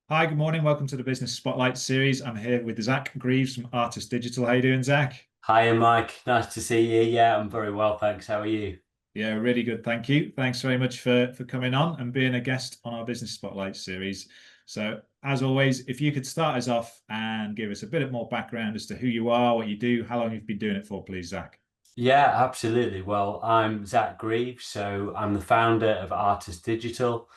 Hi, good morning. Welcome to the Business Spotlight series. I'm here with Zach Greaves from Artus Digital. How you doing, Zach? Hiya, Mike. Nice to see you. Yeah, I'm very well, thanks. How are you? Yeah, really good. Thank you. Thanks very much for coming on and being a guest on our Business Spotlight series. So, as always, if you could start us off and give us a bit more background as to who you are, what you do, how long you've been doing it for, please, Zach. Yeah, absolutely. Well, I'm Zach Greaves, so I'm the founder of Artus Digital.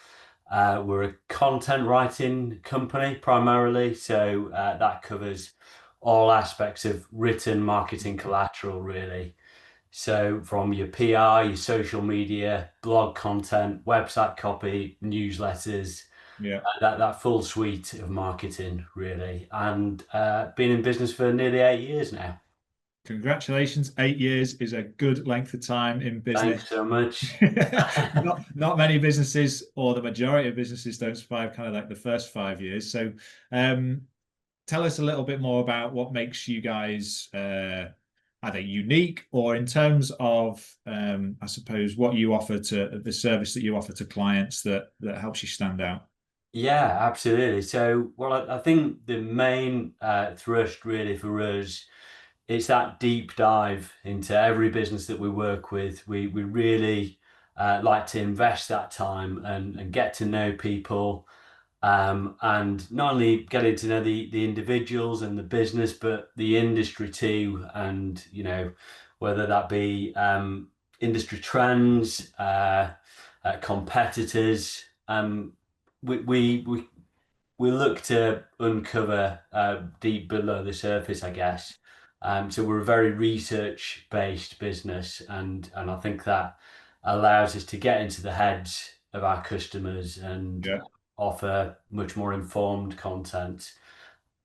We're a content writing company primarily, so that covers all aspects of written marketing collateral, really. So from your PR, your social media, blog content, website copy, newsletters, Yeah. that full suite of marketing, really. And been in business for nearly 8 years now. Congratulations. 8 years is a good length of time in business. Thanks so much. Not many businesses, or the majority of businesses, don't survive kind of like the first 5 years. So, um, tell us a little bit more about what makes you guys either unique or in terms of, I suppose, what you offer to the service that you offer to clients that helps you stand out. Yeah, absolutely. So, well, I think the main thrust really for us is that deep dive into every business that we work with. We really like to invest that time and get to know people, and not only getting to know the individuals and the business, but the industry too, and whether that be industry trends, competitors. We look to uncover deep below the surface, I guess. So we're a very research-based business, and I think that allows us to get into the heads of our customers and Yeah, offer much more informed content.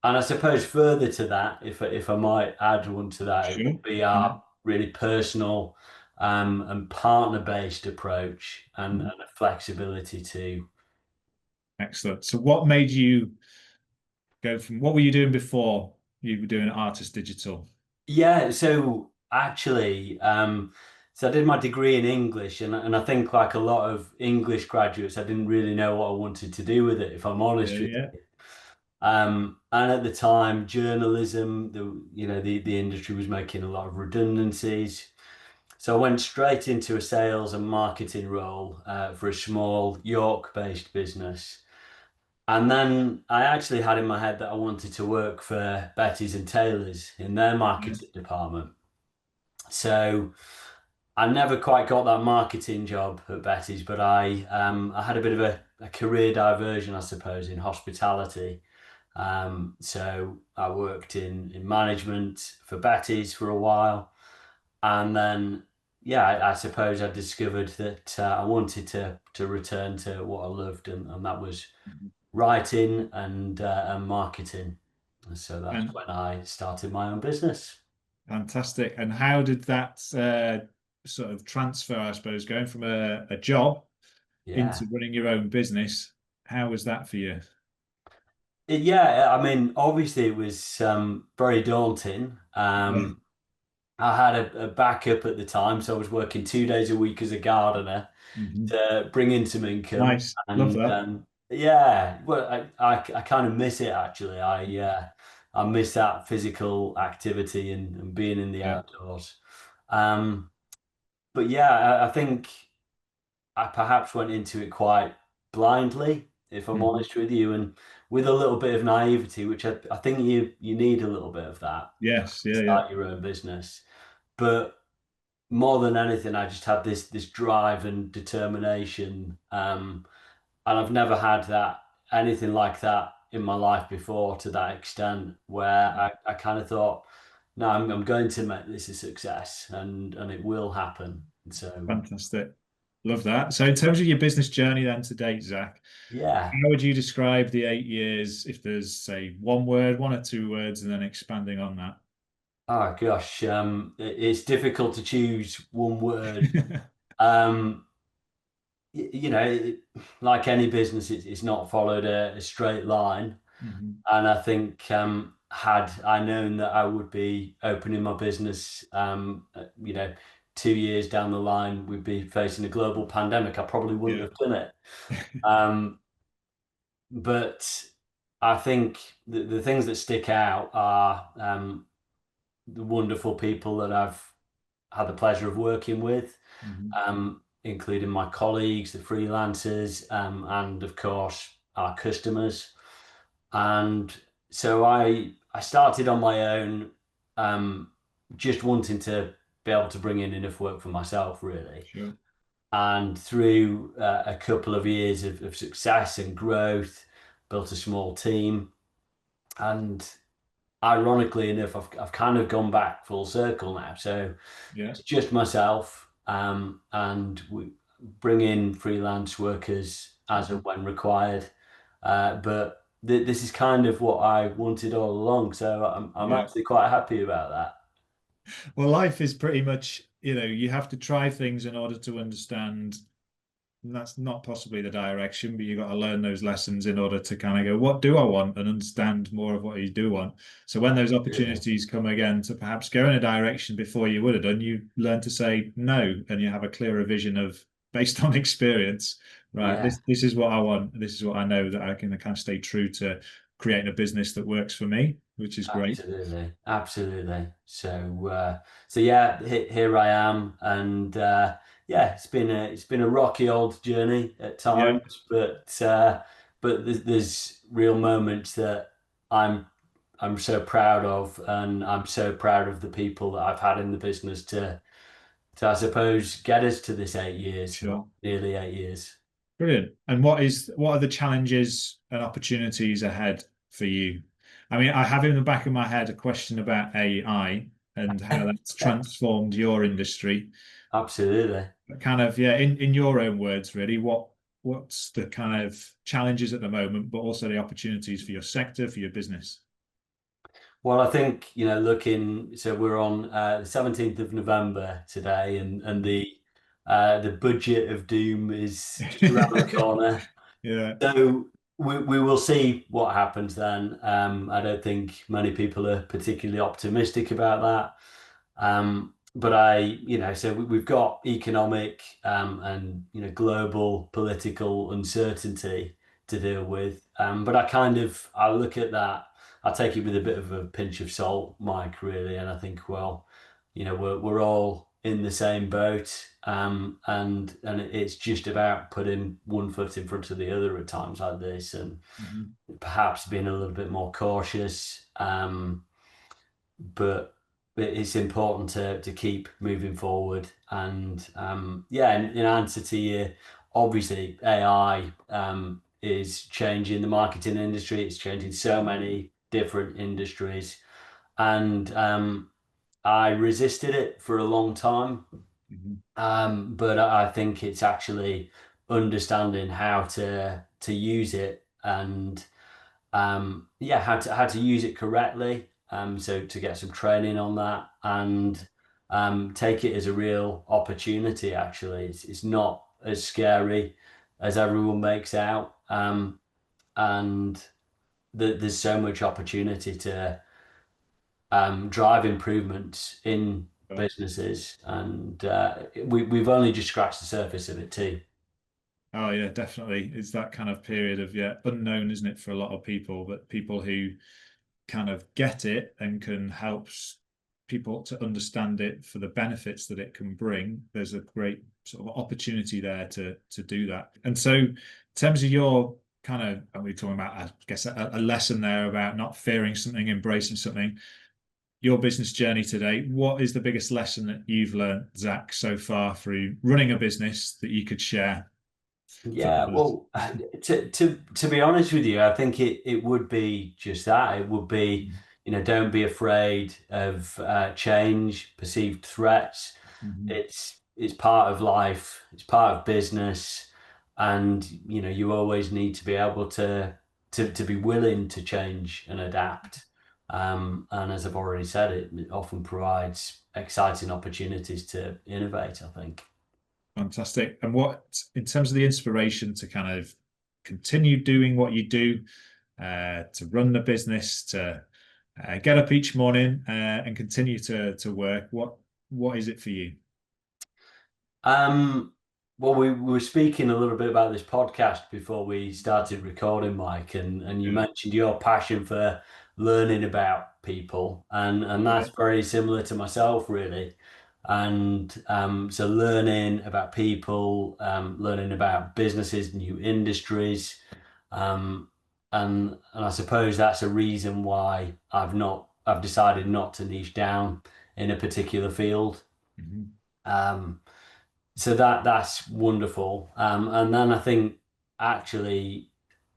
And I suppose further to that, if I might add one to that, it sure. would be Yeah. our really personal and partner-based approach and a flexibility too. Excellent. So, what made you go from what were you doing before you were doing Artist Digital? Yeah, so actually, so I did my degree in English, and I think like a lot of English graduates, I didn't really know what I wanted to do with it, if I'm Yeah, honest with yeah, you. And at the time, journalism, the industry was making a lot of redundancies. So I went straight into a sales and marketing role for a small York-based business. And then I actually had in my head that I wanted to work for Betty's and Taylor's in their yeah. marketing department. So I never quite got that marketing job at Betty's, but I had a bit of a career diversion, I suppose, in hospitality. So I worked in management for Betty's for a while, and then yeah, I suppose I discovered that I wanted to return to what I loved, and that was writing and marketing. And so that's And when I started my own business. fantastic. And how did that sort of transfer, I suppose, going from a job Yeah. into running your own business? How was that for you? Yeah, I mean, obviously it was very daunting. Yeah. I had a backup at the time, so I was working 2 days a week as a gardener Mhm. to bring in some income. Nice. Love And that. yeah, well, I kind of miss it actually. I miss that physical activity and being in the Yeah. outdoors. Um, but yeah, I think I perhaps went into it quite blindly, if I'm Mhm. honest with you, and with a little bit of naivety, which I think you need a little bit of that Yes. to Yeah. Yeah. start your own business. But more than anything, I just had this drive and determination, and I've never had that anything like that in my life before to that extent, where I kind of thought, no, I'm going to make this a success, and it will happen. And so Fantastic. Love that. So, in terms of your business journey then to date, Zach, yeah. how would you describe the 8 years if there's, say, one word, one or two words, and then expanding on Oh gosh, it's difficult to choose one word. that? Um, like any business, it's not followed a straight line. Mhm. And I think had I known that I would be opening my business, 2 years down the line, we'd be facing a global pandemic. I probably wouldn't Yeah. have done it. Um, but I think the things that stick out are the wonderful people that I've had the pleasure of working with, Mhm. including my colleagues, the freelancers, and of course our customers. And so I started on my own, just wanting to be able to bring in enough work for myself, really. Sure. And through a couple of years of success and growth, built a small team. And ironically enough, I've kind of gone back full circle now. So Yeah. it's just myself, and we bring in freelance workers as Mhm. and when required. But this is kind of what I wanted all along. So I'm Yeah. actually quite happy about that. Well, life is pretty much, you have to try things in order to understand. And that's not possibly the direction, but you've got to learn those lessons in order to kind of go, what do I want? And understand more of what you do want. So when those Really. opportunities come again to perhaps go in a direction before you would have done, you learn to say no, and you have a clearer vision of, based on experience, right? Yeah. This is what I want. This is what I know that I can kind of stay true to creating a business that works for me, which is great. Absolutely, absolutely. So yeah, here I am, and yeah, it's been a rocky old journey at Yeah, times, but there's real moments that I'm I'm so proud of, and I'm so proud of the people that I've had in the business to I suppose get us to this 8 years, or sure. nearly 8 years. Brilliant. And what are the challenges and opportunities ahead for you? I mean, I have in the back of my head a question about AI and how that's transformed your industry. Absolutely. But kind of, yeah, in your own words, really, what's the kind of challenges at the moment, but also the opportunities for your sector, for your business? Well, I think, looking, so we're on the 17th of November today, and the budget of doom is just around the corner. Yeah. So we will see what happens then. I don't think many people are particularly optimistic about that. But so we've got economic and global political uncertainty to deal with. But I look at that. I take it with a bit of a pinch of salt, Mike, really, and I think, well, we're all in the same boat, and it's just about putting one foot in front of the other at times like this, and Mhm. perhaps being a little bit more cautious. But it's important to keep moving forward. And yeah, in answer to you, obviously AI is changing the marketing industry. It's changing so many different industries, and I resisted it for a long time. Mhm. But I think it's actually understanding how to use it, and yeah, how to use it correctly. So to get some training on that, and take it as a real opportunity. Actually, it's not as scary as everyone makes out, and there's so much opportunity to drive improvements in Sure. businesses, and we've only just scratched the surface of it too. Oh yeah, definitely. It's that kind of period of, yeah, unknown, isn't it, for a lot of people, but people who kind of get it and can help people to understand it for the benefits that it can bring, there's a great sort of opportunity there to do that. And so, in terms of your kind of, and we're talking about, I guess, a lesson there about not fearing something, embracing something. Your business journey today, what is the biggest lesson that you've learned, Zach, so far through running a business that you could share for Yeah, others? well, to be honest with you, I think it would be just that. It would be, don't be afraid of change, perceived threats. Mhm. It's part of life. It's part of business, and you always need to be able to be willing to change and adapt. And as I've already said, it often provides exciting opportunities to innovate, I think. Fantastic. And what, in terms of the inspiration to kind of continue doing what you do, to run the business, to get up each morning and continue to work, what is it for you? Well, we were speaking a little bit about this podcast before we started recording, Mike, and you Yeah, mentioned your passion for learning about people, and yeah, that's very similar to myself, really. And so learning about people, learning about businesses, new industries, um, and I suppose that's a reason why I've decided not to niche down in a particular field. mhm, Um, so that's wonderful. And then I think actually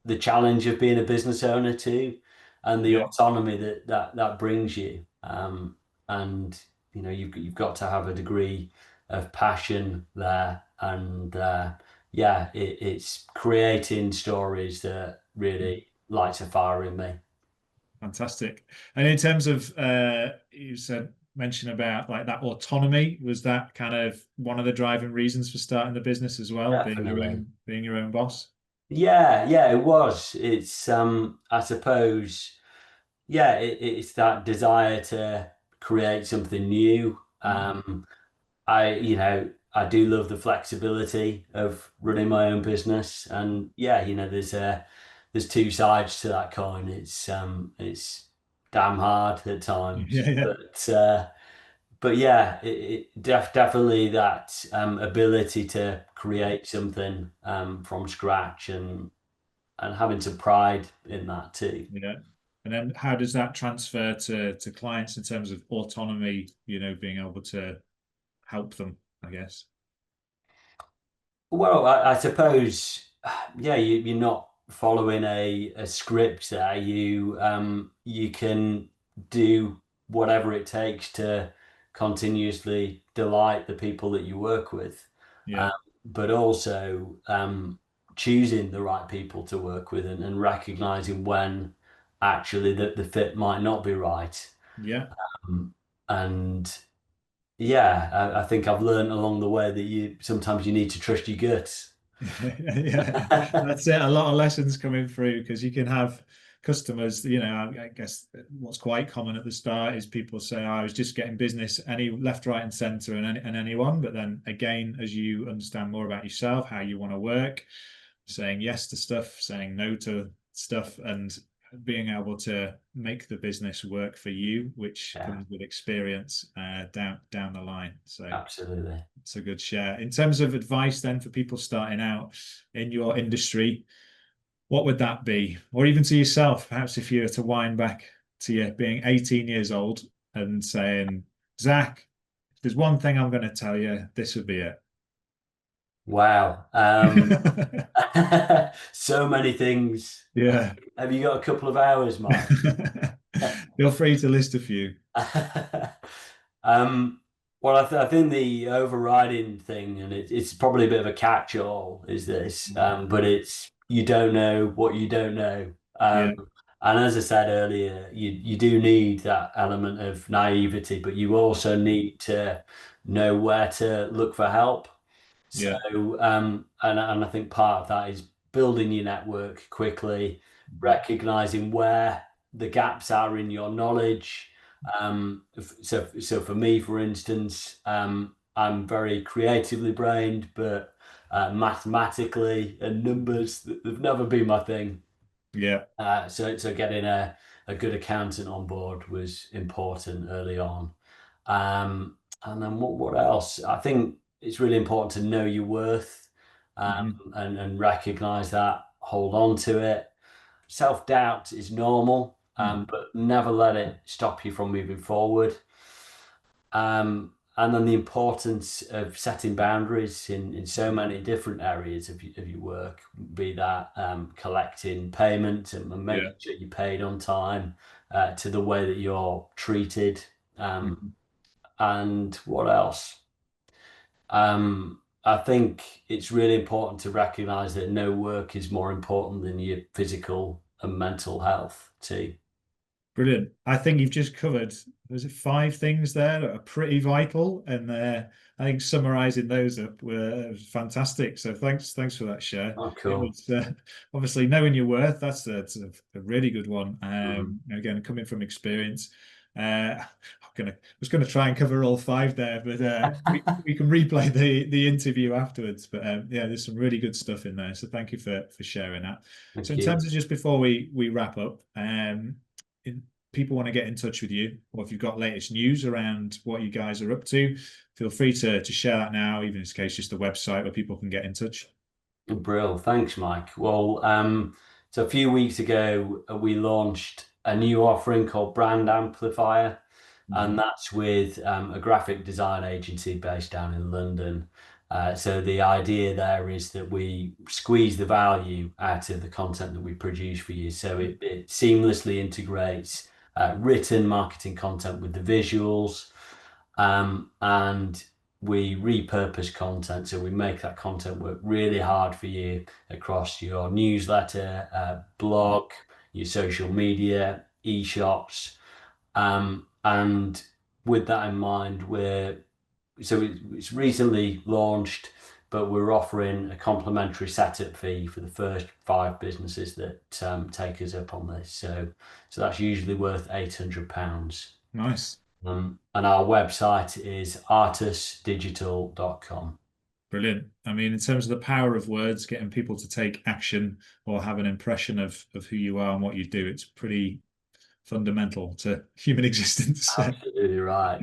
the challenge of being a business owner too, and the yeah, autonomy that brings you. And you've got to have a degree of passion there, and yeah, it's creating stories that mhm. really lights a fire in me. Fantastic. And in terms of you said mention about like that autonomy, was that kind of one of the driving reasons for starting the business as well, Definitely. being your own boss? Yeah, it was. It's I suppose. Yeah, it's that desire to create something new. Mhm. I do love the flexibility of running my own business, and yeah, there's two sides to that coin. It's damn hard at times, Yeah, yeah, but yeah, definitely that ability to create something from scratch, and having some pride in that too. yeah. And then how does that transfer to clients in terms of autonomy, being able to help them, I guess. Well, I suppose, yeah, you're not following a script there. You can do whatever it takes to continuously delight the people that you work with, Yeah, um, but also choosing the right people to work with, and recognizing when actually the fit might not be right. yeah. And yeah, I think I've learned along the way that you sometimes you need to trust your guts. Yeah, that's it. A lot of lessons coming through because you can have customers, I guess what's quite common at the start is people say, "Oh, I was just getting business any left, right, and center and anyone." But then again, as you understand more about yourself, how you want to work, saying yes to stuff, saying no to stuff, and being able to make the business work for you, which Yeah, comes with experience down the line. So absolutely. it's a good share. In terms of advice, then, for people starting out in your industry, what would that be? Or even to yourself, perhaps if you were to wind back to you being 18 years old and saying, Zach, if there's one thing I'm going to tell you, this would be it. Wow. So many things. Yeah. Have you got a couple of hours, Mike? Feel free to list a few. Um, well, I think the overriding thing, and it's probably a bit of a catch-all, is this, but it's you don't know what you don't know. Yeah. And as I said earlier, you do need that element of naivety, but you also need to know where to look for help. So, Yeah. and I think part of that is building your network quickly, recognizing where the gaps are in your knowledge. So for me, for instance, I'm very creatively brained, but mathematically and numbers, they've never been my thing. Yeah. So getting a good accountant on board was important early on. And then what else? I think it's really important to know your worth, Mhm. and recognize that, hold on to it. Self-doubt is normal, Mhm. but never let it stop you from moving forward. And then the importance of setting boundaries in so many different areas of your work, be that collecting payment and Yeah. making sure you're paid on time, to the way that you're treated. Mhm. And what else? I think it's really important to recognize that no work is more important than your physical and mental health too. Brilliant. I think you've just covered, was it five things there that are pretty vital? And I think summarizing those up were fantastic. So thanks for that share. Oh, It cool. was obviously knowing your worth. That's a really good one. Mhm. Again, coming from experience. I was gonna try and cover all five there, but we can replay the interview afterwards. But yeah, there's some really good stuff in there. So thank you for sharing that. So Thank in you. terms of just before we wrap up, people want to get in touch with you, or if you've got latest news around what you guys are up to, feel free to share that now, even in this case, just a website where people can get in touch. Brill. Thanks, Mike. Well, so a few weeks ago, we launched a new offering called Brand Amplifier, and that's with a graphic design agency based down in London. So the idea there is that we squeeze the value out of the content that we produce for you. So it seamlessly integrates written marketing content with the visuals, and we repurpose content. So we make that content work really hard for you across your newsletter, blog, your social media, e-shops. And with that in mind, it's recently launched, but we're offering a complimentary setup fee for the first 5 businesses that take us up on this. So that's usually worth £800. Nice. And our website is artusdigital.com. Brilliant. I mean, in terms of the power of words, getting people to take action or have an impression of who you are and what you do, it's pretty fundamental to human existence. Absolutely right.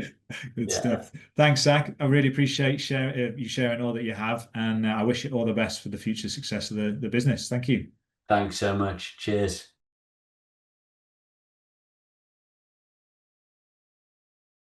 Good Yeah. stuff. Thanks, Zach. I really appreciate you sharing all that you have, and I wish you all the best for the future success of the business. Thank you. Thanks so much. Cheers.